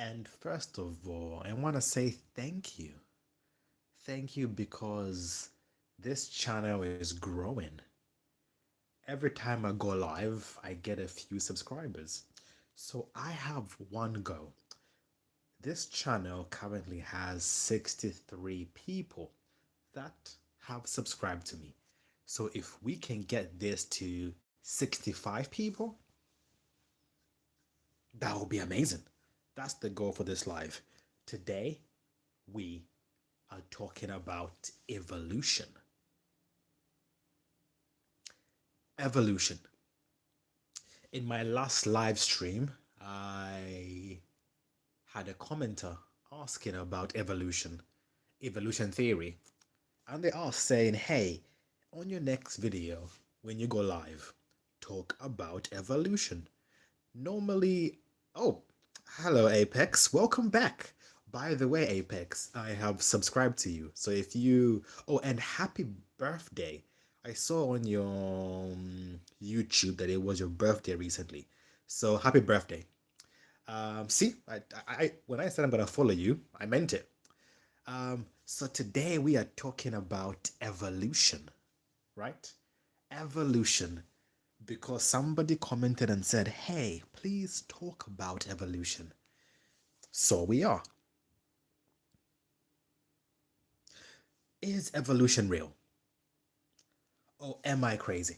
And first of all, I want to say thank you. Thank you because this channel is growing. Every time I go live, I get a few subscribers. So I have one goal. This channel currently has 63 people that have subscribed to me. So if we can get this to 65 people, that would be amazing. That's the goal for this live. Today, we are talking about evolution. Evolution. In my last live stream, I had a commenter asking about evolution theory. And they asked saying, hey, on your next video, when you go live, talk about evolution. Normally, oh, hello Apex, welcome back. By the way, Apex, I have subscribed to you. So if you, oh, and happy birthday. I saw on your YouTube that it was your birthday recently. So happy birthday. See, when I said I'm gonna follow you, I meant it. So today we are talking about evolution, right? Evolution, because somebody commented and said, hey, please talk about evolution. So we are. Is evolution real? Or am I crazy?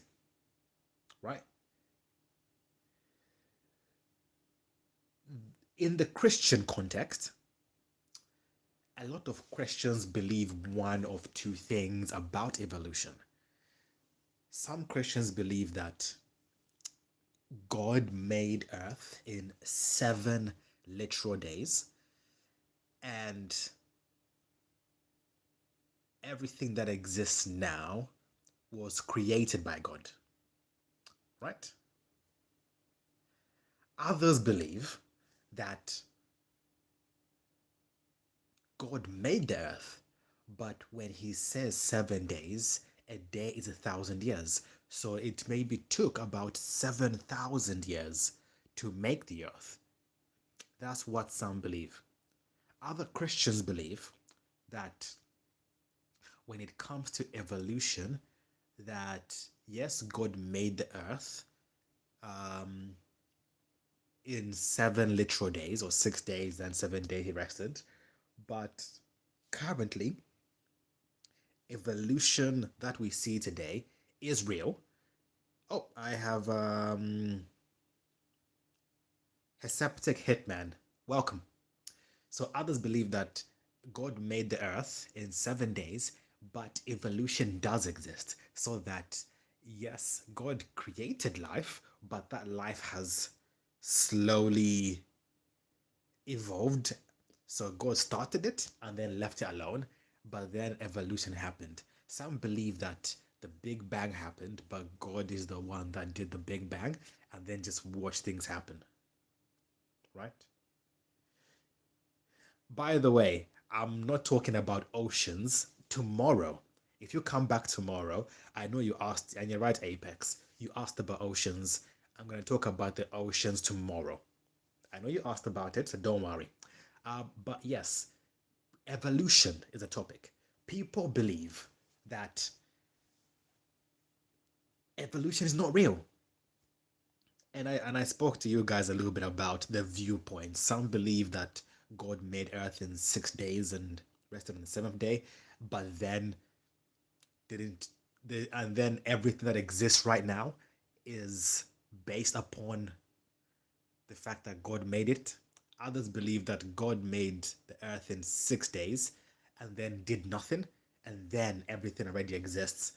Right? In the Christian context, a lot of Christians believe one of two things about evolution. Some Christians believe that God made Earth in 7 literal days, and everything that exists now was created by God, right? Others believe that God made the earth, but when he says 7 days, a day is 1,000 years. So it maybe took about 7,000 years to make the earth. That's what some believe. Other Christians believe that when it comes to evolution, that yes, God made the earth um, in 7 literal days, or 6 days and 7 days he rested. But currently, evolution that we see today is real. Oh, I have Heseptic Hitman. Welcome. So others believe that God made the earth in 7 days, but evolution does exist. So that, yes, God created life, but that life has slowly evolved. So God started it and then left it alone, but then evolution happened. Some believe that the Big Bang happened, but God is the one that did the Big Bang and then just watched things happen, right? By the way, I'm not talking about oceans. Tomorrow, if you come back tomorrow, I know you asked, and you're right, Apex, you asked about oceans. I'm going to talk about the oceans tomorrow. I know you asked about it, so don't worry. But yes, evolution is a topic. People believe that evolution is not real. And I spoke to you guys a little bit about the viewpoint. Some believe that God made Earth in 6 days and rested on the seventh day, but then didn't. And then everything that exists right now is based upon the fact that God made it. Others believe that God made the earth in 6 days and then did nothing, and then everything already exists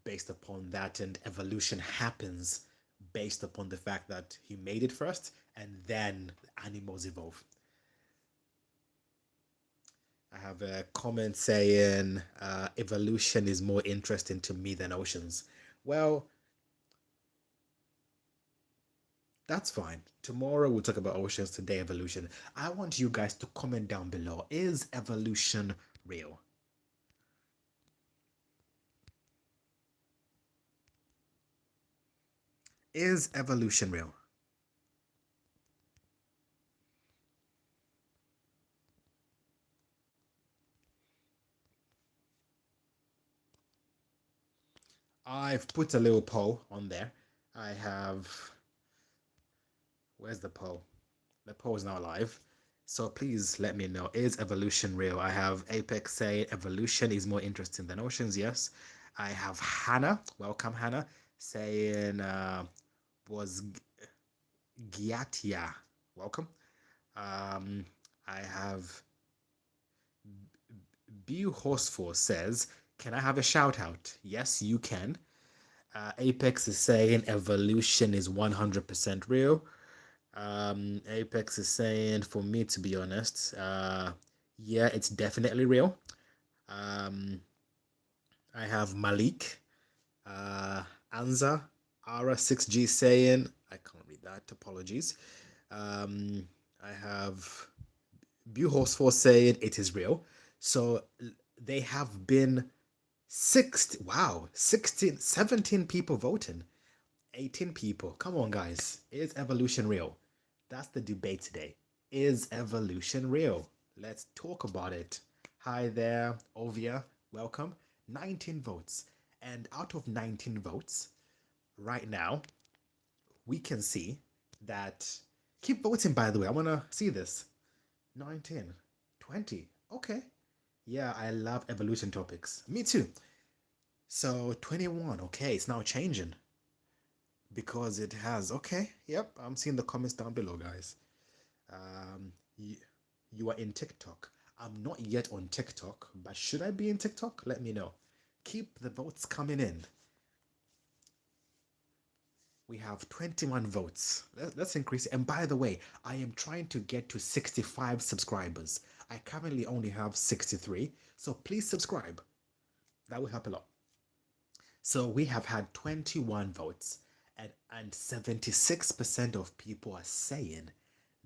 based upon that, and evolution happens based upon the fact that he made it first and then animals evolve. I have a comment saying evolution is more interesting to me than oceans. Well, that's fine. Tomorrow we'll talk about oceans, today evolution. I want you guys to comment down below. Is evolution real? Is evolution real? I've put a little poll on there. I have, where's the poll? The poll is now live. So please let me know, is evolution real? I have Apex say evolution is more interesting than oceans. Yes. I have Hannah, welcome Hannah, saying was Giatia, welcome. I have Bu Horseful says, can I have a shout out? Yes, you can. Apex is saying evolution is 100% real. Apex is saying, for me to be honest, yeah, it's definitely real. I have Malik, uh, Anza, Ara6G saying, I can't read that, apologies. I have Buhorse saying it is real. So they have been 16, 17 people voting. 18 people. Come on, guys. Is evolution real? That's the debate today. Is evolution real? Let's talk about it. Hi there, Ovia. Welcome. 19 votes. And out of 19 votes, right now, we can see that. Keep voting, by the way. I want to see this. 19, 20. Okay. Yeah, I love evolution topics. Me too. So 21. Okay, it's now changing because it has. Okay, yep, I'm seeing the comments down below, guys. You are in TikTok. I'm not yet on TikTok, but should I be in TikTok? Let me know. Keep the votes coming in. We have 21 votes. Let's increase it. And by the way, I am trying to get to 65 subscribers. I currently only have 63, so please subscribe. That will help a lot. So we have had 21 votes, and 76% of people are saying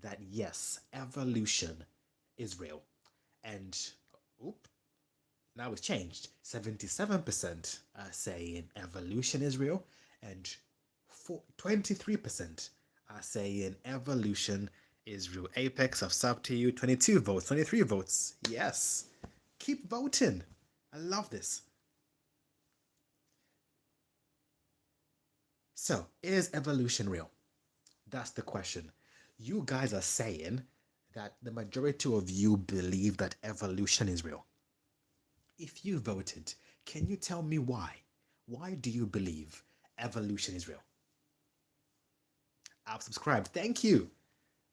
that yes, evolution is real. And now it's changed. 77% are saying evolution is real, and 23% are saying evolution is real. Apex, I've subbed to you. 22 votes, 23 votes. Yes. Keep voting. I love this. So, is evolution real? That's the question. You guys are saying that the majority of you believe that evolution is real. If you voted, can you tell me why? Why do you believe evolution is real? I've subscribed. Thank you.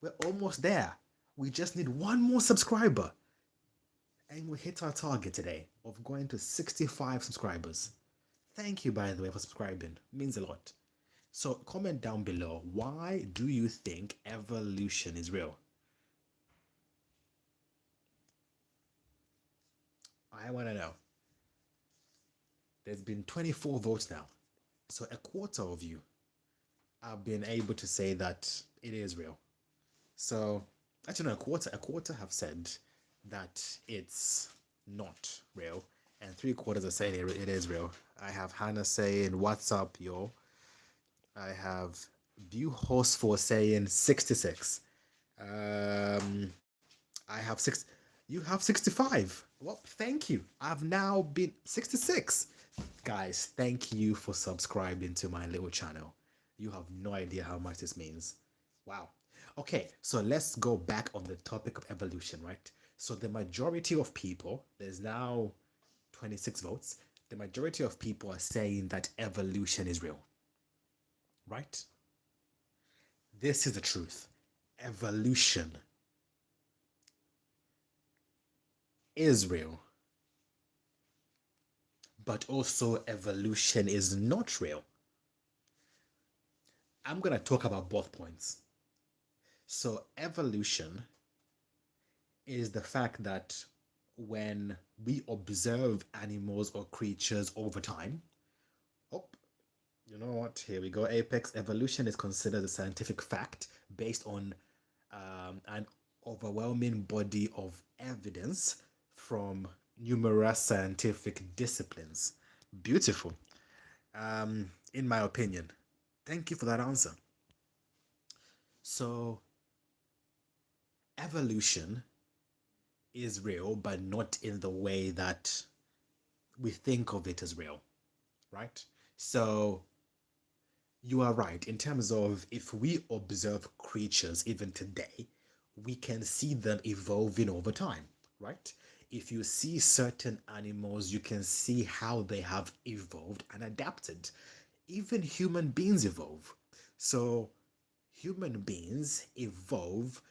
We're almost there. We just need one more subscriber. And we hit our target today of going to 65 subscribers. Thank you, by the way, for subscribing. It means a lot. So comment down below, why do you think evolution is real? I want to know. There's been 24 votes now. So a quarter of you have been able to say that it is real. So actually no, a quarter have said that it's not real, and 3/4 are saying it is real. I have Hannah saying, what's up, yo? I have Bu Horse for saying 66. I have six. You have 65. Well, thank you. I've now been 66. Guys, thank you for subscribing to my little channel. You have no idea how much this means. Wow. Okay, so let's go back on the topic of evolution, right? So the majority of people, there's now 26 votes. The majority of people are saying that evolution is real, right? This is the truth. Evolution is real, but also evolution is not real. I'm going to talk about both points. So, evolution is the fact that when we observe animals or creatures over time, oh, you know what? Here we go. Apex, evolution is considered a scientific fact based on an overwhelming body of evidence from numerous scientific disciplines. Beautiful. In my opinion. Thank you for that answer. So, evolution is real, but not in the way that we think of it as real, right? So you are right. In terms of if we observe creatures even today, we can see them evolving over time, right? If you see certain animals, you can see how they have evolved and adapted. Even human beings evolve. So human beings evolve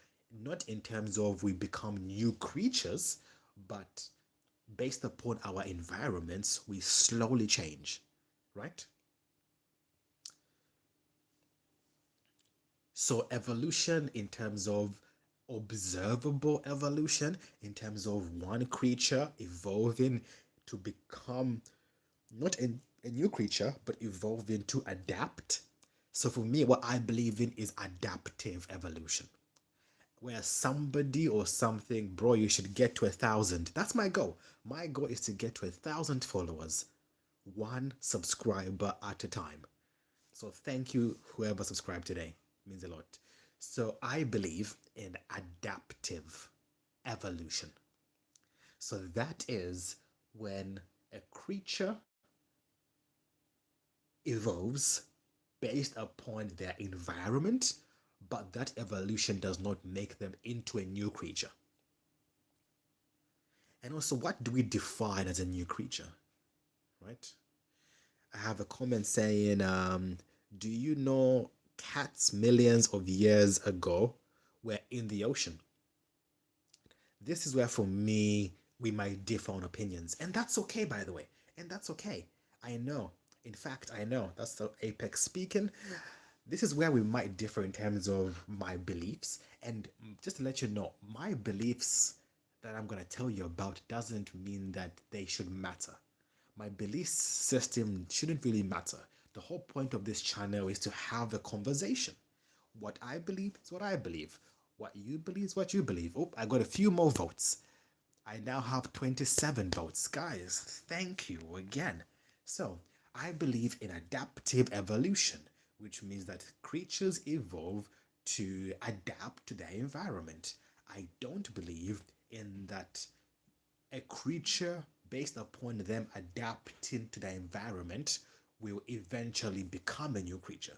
not in terms of we become new creatures, but based upon our environments, we slowly change, right? So evolution in terms of observable evolution, in terms of one creature evolving to become not a new creature, but evolving to adapt. So for me, what I believe in is adaptive evolution. Where somebody or something, bro, you should get to 1,000. That's my goal. My goal is to get to 1,000 followers, one subscriber at a time. So thank you, whoever subscribed today. It means a lot. So I believe in adaptive evolution. So that is when a creature evolves based upon their environment, but that evolution does not make them into a new creature. And also, what do we define as a new creature, right? I have a comment saying, do you know cats millions of years ago were in the ocean? This is where, for me, we might differ on opinions. And that's okay, by the way. And that's okay. I know. In fact, I know. That's the apex speaking. This is where we might differ in terms of my beliefs. And just to let you know, my beliefs that I'm going to tell you about doesn't mean that they should matter. My belief system shouldn't really matter. The whole point of this channel is to have a conversation. What I believe is what I believe. What you believe is what you believe. Oh, I got a few more votes. I now have 27 votes. Guys, thank you again. So, I believe in adaptive evolution, which means that creatures evolve to adapt to their environment. I don't believe in that a creature, based upon them adapting to their environment, will eventually become a new creature.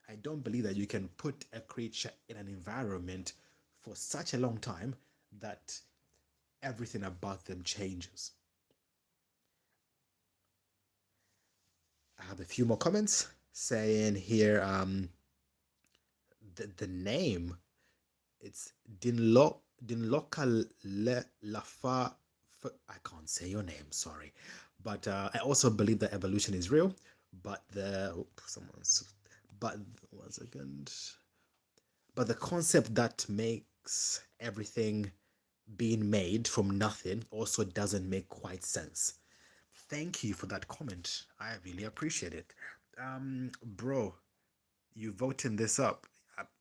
I don't believe that you can put a creature in an environment for such a long time that everything about them changes. I have a few more comments saying here the name, it's Dinloka Lafa. I can't say your name, sorry. But I also believe that evolution is real. But someone's, but one second. But the concept that makes everything being made from nothing also doesn't make quite sense. Thank you for that comment. I really appreciate it. Bro, you voting this up.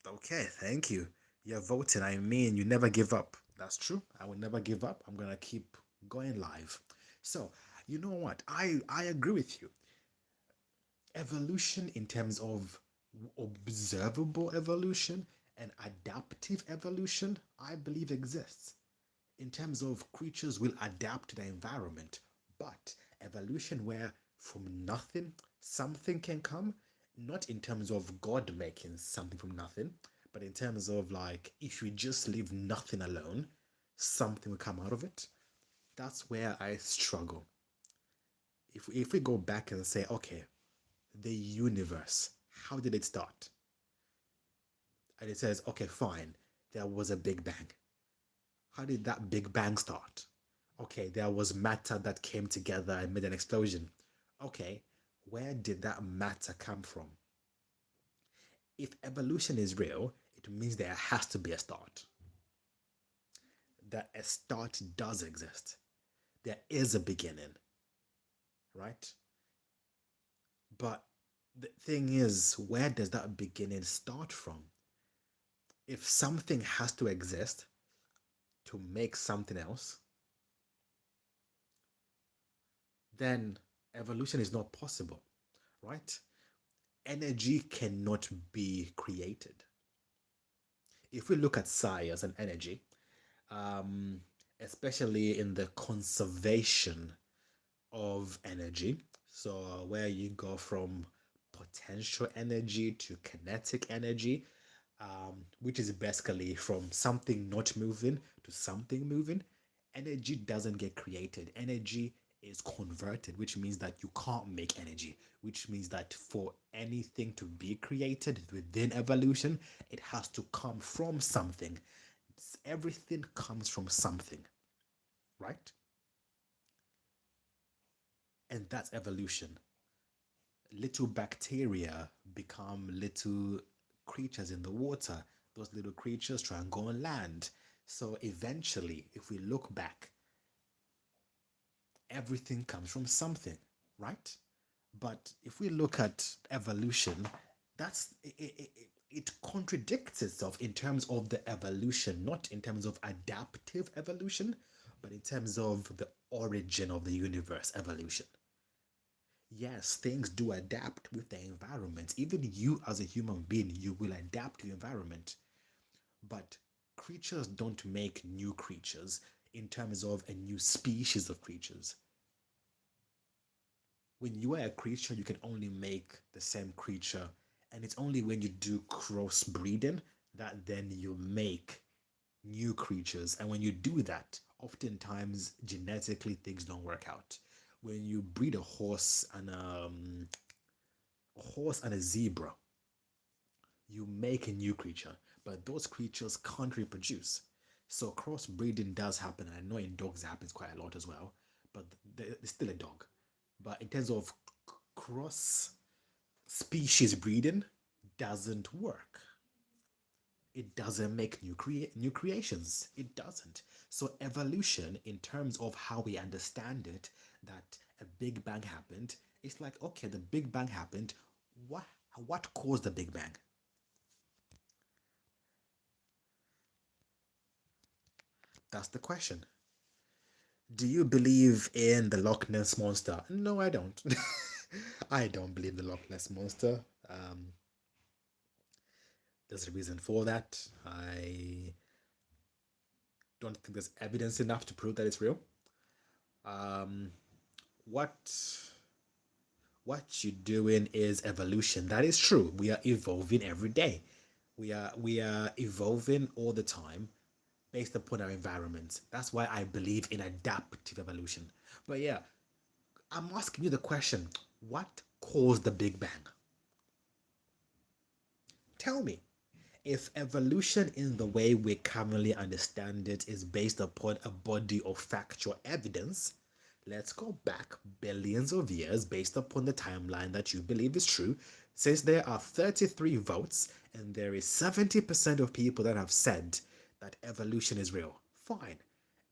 Okay, thank you. You're voting. I mean, you never give up. That's true. I will never give up. I'm gonna keep going live. So, you know what? I agree with you. Evolution in terms of observable evolution and adaptive evolution, I believe exists. In terms of creatures will adapt to the environment, but evolution where from nothing something can come, not in terms of God making something from nothing, but in terms of like if you just leave nothing alone, something will come out of it. That's where I struggle. If we go back and say, okay, the universe, how did it start? And it says, okay, fine, there was a big bang. How did that big bang start? Okay, there was matter that came together and made an explosion. Okay, where did that matter come from? If evolution is real, it means there has to be a start. That a start does exist. There is a beginning, right? But the thing is, where does that beginning start from? If something has to exist to make something else, then evolution is not possible, right? Energy cannot be created. If we look at science and energy, um, especially in the conservation of energy, So where you go from potential energy to kinetic energy, which is basically from something not moving to something moving. Energy doesn't get created. Energy is converted, which means that you can't make energy, which means that for anything to be created within evolution, it has to come from something. Everything comes from something, right? And that's evolution. Little bacteria become little creatures in the water. Those little creatures try and go on land. So eventually, if we look back, everything comes from something, right? But if we look at evolution, it contradicts itself in terms of the evolution, not in terms of adaptive evolution, but in terms of the origin of the universe evolution. Yes, things do adapt with the environment. Even you, as a human being, you will adapt to your environment. But creatures don't make new creatures in terms of a new species of creatures. When you are a creature, you can only make the same creature. And it's only when you do crossbreeding that then you make new creatures. And when you do that, oftentimes genetically things don't work out. When you breed a horse and a zebra, you make a new creature, but those creatures can't reproduce. So crossbreeding does happen, and I know in dogs it happens quite a lot as well, but it's still a dog. But in terms of cross species breeding, doesn't work. It doesn't make new creations. It doesn't. So evolution, in terms of how we understand it, that a Big Bang happened, it's like, okay, the Big Bang happened. What what caused the Big Bang? That's the question. Do you believe in the Loch Ness monster? No, I don't. I don't believe the Loch Ness monster. There's a reason for that. I don't think there's evidence enough to prove that it's real. Um, what what you're doing is evolution. That is true. We are evolving every day. We are evolving all the time based upon our environment. That's why I believe in adaptive evolution. But yeah, I'm asking you the question, what caused the Big Bang? Tell me. If evolution in the way we currently understand it is based upon a body of factual evidence, let's go back billions of years based upon the timeline that you believe is true. Since there are 33 votes and there is 70% of people that have said that evolution is real, fine.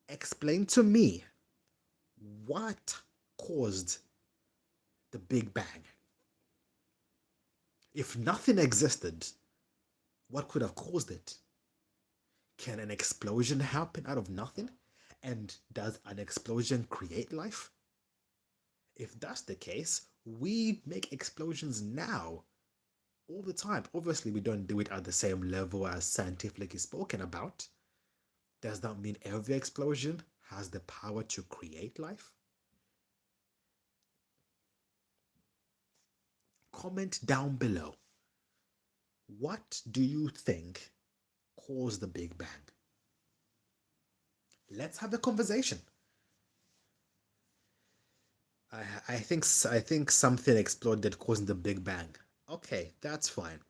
Explain to me what caused the Big Bang. If nothing existed, what could have caused it? Can an explosion happen out of nothing? And does an explosion create life? If that's the case, we make explosions now all the time. Obviously, we don't do it at the same level as scientifically spoken about. Does that mean every explosion has the power to create life? Comment down below. What do you think caused the Big Bang? Let's have a conversation. I think something exploded causing the Big Bang. Okay, that's fine.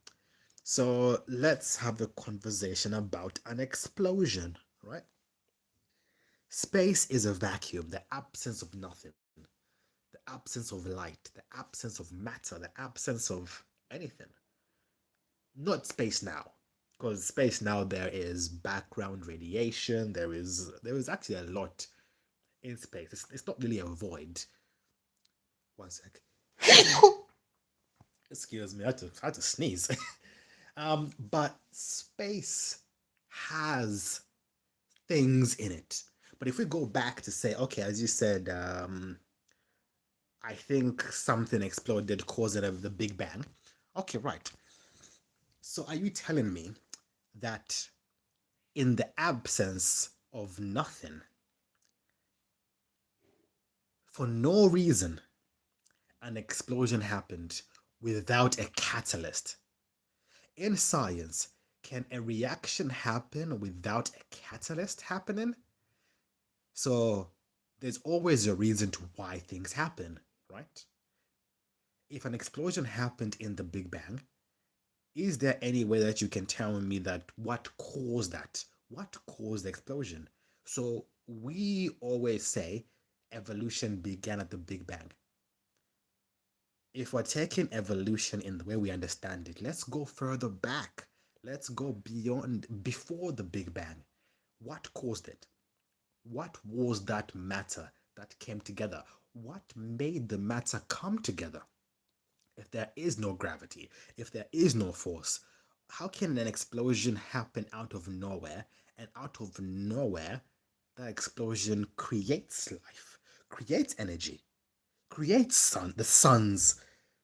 So let's have a conversation about an explosion, right? Space is a vacuum, the absence of nothing, the absence of light, the absence of matter, the absence of anything. Not space now, because space now there is background radiation. There is actually a lot in space. It's not really a void. One sec. Excuse me, I had to sneeze. But space has things in it. But if we go back to say, okay, as you said, I think something exploded, causing the Big Bang. Okay, right. So are you telling me that in the absence of nothing, for no reason, an explosion happened without a catalyst. In science, can a reaction happen without a catalyst happening? So there's always a reason to why things happen, right? If an explosion happened in the Big Bang, is there any way that you can tell me that what caused that? What caused the explosion? So we always say evolution began at the Big Bang. If we're taking evolution in the way we understand it, let's go further back. Let's go beyond before the Big Bang. What caused it? What was that matter that came together? What made the matter come together? If there is no gravity, if there is no force, how can an explosion happen out of nowhere? And out of nowhere, that explosion creates life, creates energy, creates the suns.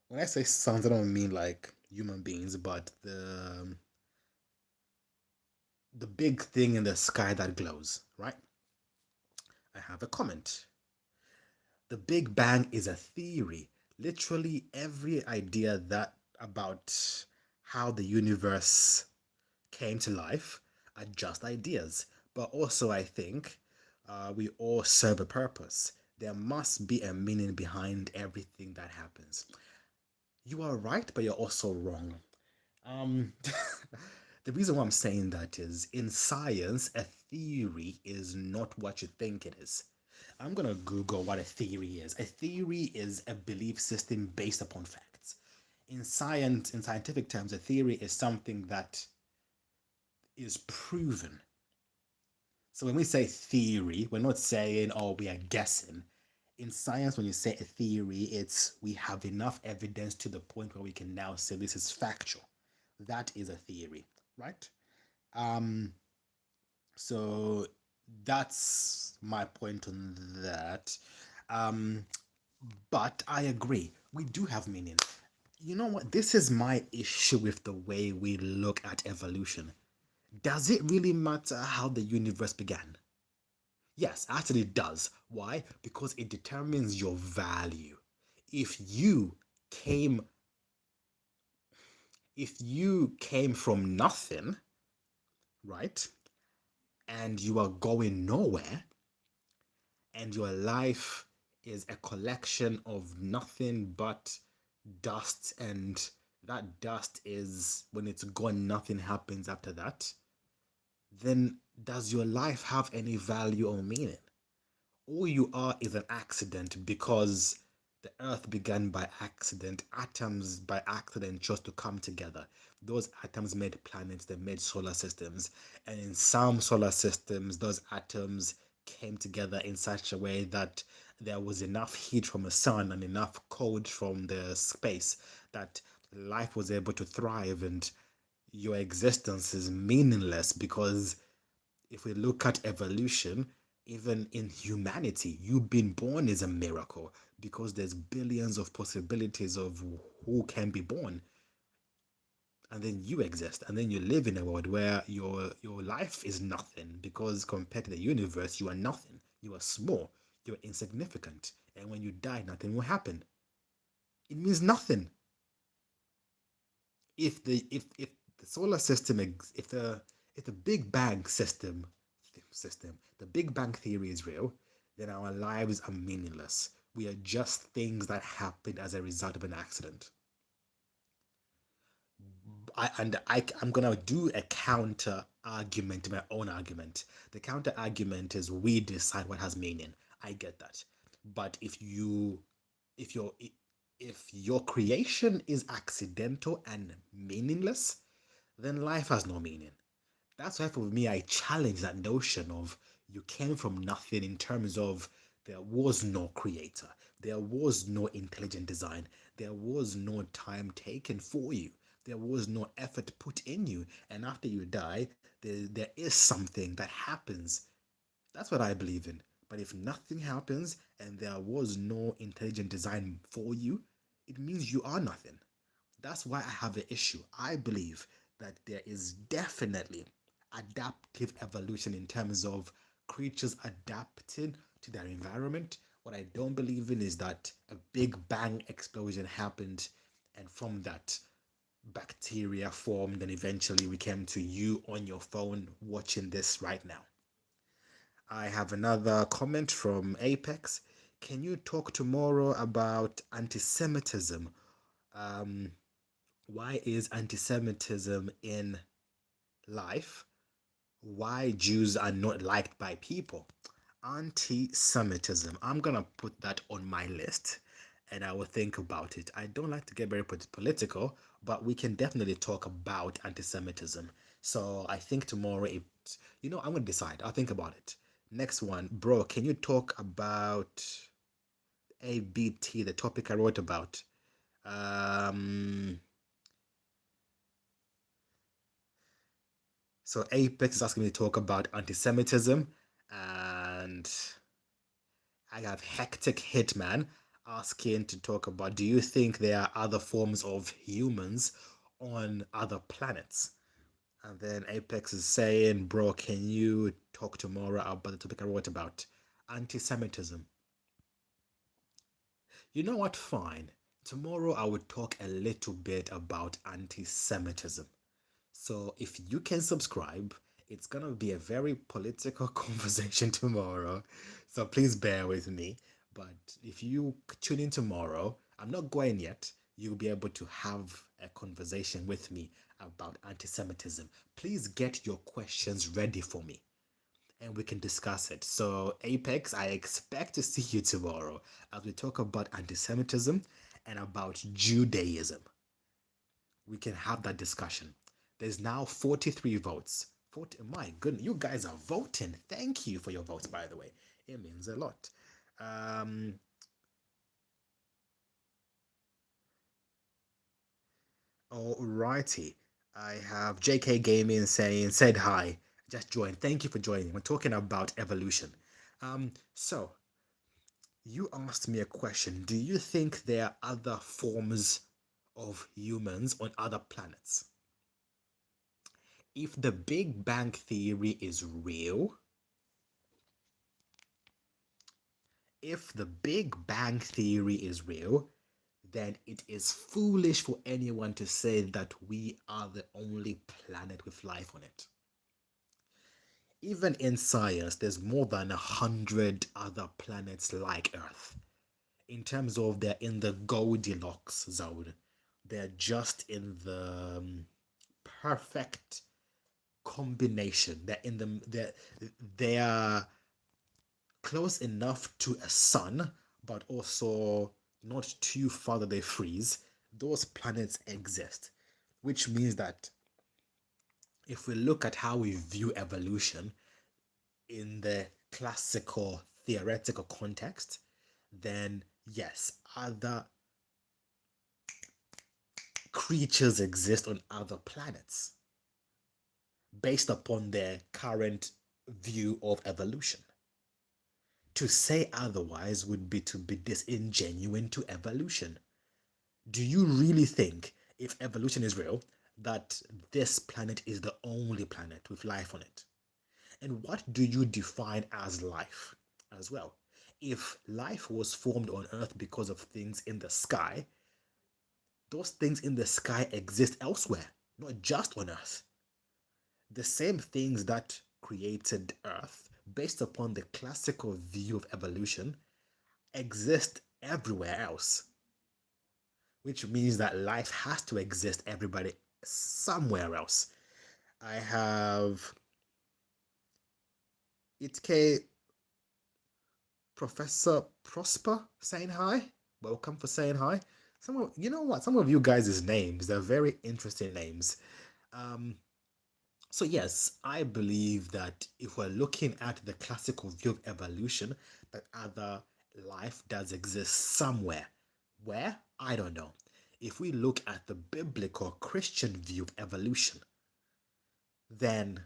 When I say suns, I don't mean like human beings, but the big thing in the sky that glows, right? I have a comment. The Big Bang is a theory. Literally every idea that about how the universe came to life are just ideas. But also, I think we all serve a purpose. There must be a meaning behind everything that happens. You are right, but you're also wrong. Um, the reason why I'm saying that is in science, a theory is not what you think it is. I'm gonna Google what a theory is. A theory is a belief system based upon facts. In science, in scientific terms, a theory is something that is proven. So when we say theory, we're not saying, oh, we are guessing. In science, when you say a theory, it's we have enough evidence to the point where we can now say this is factual. That is a theory, right? Um, so that's my point on that. Um, but I agree, we do have meaning. You know what? This is my issue with the way we look at evolution. Does it really matter how the universe began? Yes, actually it does. Why? Because it determines your value. If you came if you came from nothing, right? And you are going nowhere, and your life is a collection of nothing but dust, and that dust is when it's gone, nothing happens after that, then does your life have any value or meaning? All you are is an accident because the earth began by accident, atoms by accident chose to come together. Those atoms made planets, they made solar systems, and in some solar systems, those atoms came together in such a way that there was enough heat from the sun and enough cold from the space that life was able to thrive, and your existence is meaningless because if we look at evolution, even in humanity, you being born is a miracle because there's billions of possibilities of who can be born. And then you exist, and then you live in a world where your life is nothing because compared to the universe, you are nothing. You are small. You're insignificant. And when you die, nothing will happen. It means nothing. If the solar system if the Big Bang system the Big Bang theory is real, then our lives are meaningless. We are just things that happened as a result of an accident. I'm gonna do a counter argument to my own argument. The counter argument is we decide what has meaning. I get that, but if your if your creation is accidental and meaningless, then life has no meaning. That's why for me I challenge that notion of you came from nothing in terms of there was no creator, there was no intelligent design, there was no time taken for you, there was no effort put in you, and after you die, there is something that happens. That's what I believe in. But if nothing happens and there was no intelligent design for you, it means you are nothing. That's why I have an issue. I believe that there is definitely adaptive evolution in terms of creatures adapting to their environment What I don't believe in is that a big bang explosion happened, and from that, bacteria formed, and eventually we came to you on your phone watching this right now. I have another comment from Apex. Can you talk tomorrow about anti Semitism? Um, why is anti Semitism in life? Why Jews are not liked by people? Anti Semitism. I'm gonna put that on my list and I will think about it. I don't like to get very political, but we can definitely talk about anti Semitism. So I think tomorrow, I'm gonna decide. I'll think about it. Next one, bro, can you talk about ABT, the topic I wrote about? Um, so Apex is asking me to talk about anti Semitism, and I have Hectic Hitman asking to talk about, do you think there are other forms of humans on other planets? And then Apex is saying, bro, can you talk tomorrow about the topic I wrote about? Anti Semitism. You know what? Fine. Tomorrow I will talk a little bit about anti Semitism. So if you can subscribe, it's gonna be a very political conversation tomorrow. So please bear with me. But if you tune in tomorrow, I'm not going yet. You'll be able to have a conversation with me about anti Semitism. Please get your questions ready for me and we can discuss it. So, Apex, I expect to see you tomorrow as we talk about anti Semitism and about Judaism. We can have that discussion. There's now 43 votes. 40, my goodness, you guys are voting. Thank you for your votes, by the way. It means a lot. Um, Alrighty. I have JK Gaming saying, said hi. Just joined. Thank you for joining. We're talking about evolution. So you asked me a question. Do you think there are other forms of humans on other planets? If the Big Bang Theory is real, if the Big Bang Theory is real, then it is foolish for anyone to say that we are the only planet with life on it. Even in science, there's more than 100 other planets like Earth. In terms of they're in the Goldilocks zone, they're just in the perfect combination. They are close enough to a sun, but also not too far that they freeze. Those planets exist, which means that if we look at how we view evolution in the classical theoretical context, then yes, other creatures exist on other planets based upon their current view of evolution. To say otherwise would be to be disingenuine to evolution. Do you really think, if evolution is real, that this planet is the only planet with life on it? And what do you define as life as well? If life was formed on Earth because of things in the sky, those things in the sky exist elsewhere, not just on Earth. The same things that created Earth, based upon the classical view of evolution, exist everywhere else, which means that life has to exist everybody somewhere else. I have Itke Professor Prosper saying hi. Welcome for saying hi. You know what? Some of you guys' names, they're very interesting names. Um, so yes, I believe that if we're looking at the classical view of evolution, that other life does exist somewhere. Where? I don't know. If we look at the biblical Christian view of evolution, then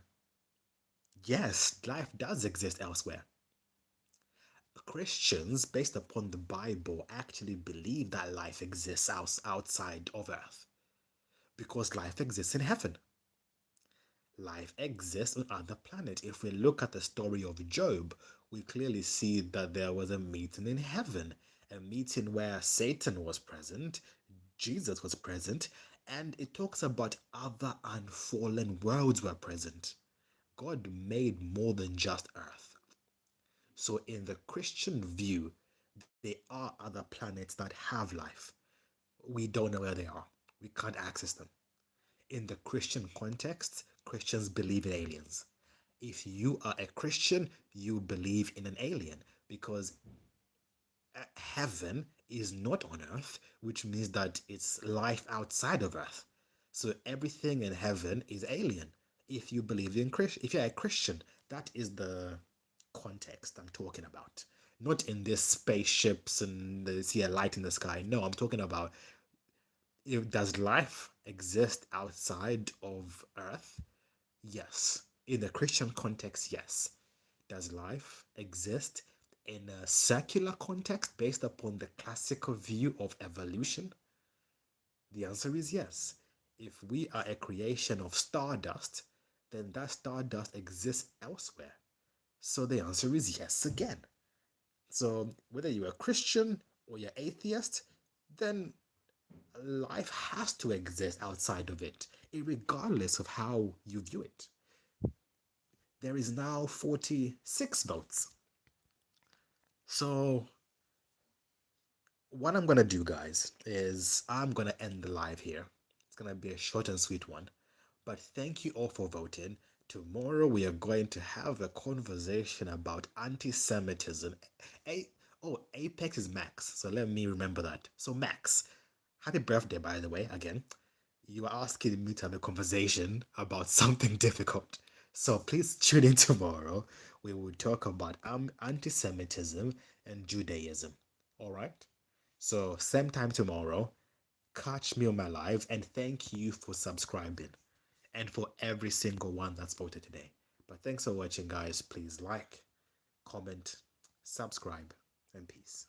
yes, life does exist elsewhere. Christians, based upon the Bible, actually believe that life exists outside of Earth because life exists in heaven. Life exists on other planets. If we look at the story of Job, we clearly see that there was a meeting in heaven, a meeting where Satan was present, Jesus was present, and it talks about other unfallen worlds were present. God made more than just earth. So, in the Christian view, there are other planets that have life. We don't know where they are, we can't access them. In the Christian context, Christians believe in aliens. If you are a Christian, you believe in an alien because heaven is not on earth, which means that it's life outside of earth. So everything in heaven is alien. If you believe in if you're a Christian, that is the context I'm talking about. Not in this spaceships and see a light in the sky. No, I'm talking about, if does life exist outside of earth? Yes. In the Christian context, yes. Does life exist in a secular context based upon the classical view of evolution? The answer is yes. If we are a creation of stardust, then that stardust exists elsewhere. So the answer is yes again. So whether you're a Christian or you're atheist, then life has to exist outside of it, regardless of how you view it. There is now 46 votes. So what I'm gonna do, guys, is I'm gonna end the live here. It's gonna be a short and sweet one. But thank you all for voting. Tomorrow we are going to have a conversation about anti-Semitism. A Apex is Max, so let me remember that. So Max, happy birthday, by the way, again. You are asking me to have a conversation about something difficult. So please tune in tomorrow. We will talk about anti-Semitism and Judaism. All right? So same time tomorrow. Catch me on my live, and thank you for subscribing and for every single one that's voted today. But thanks for watching, guys. Please like, comment, subscribe, and peace.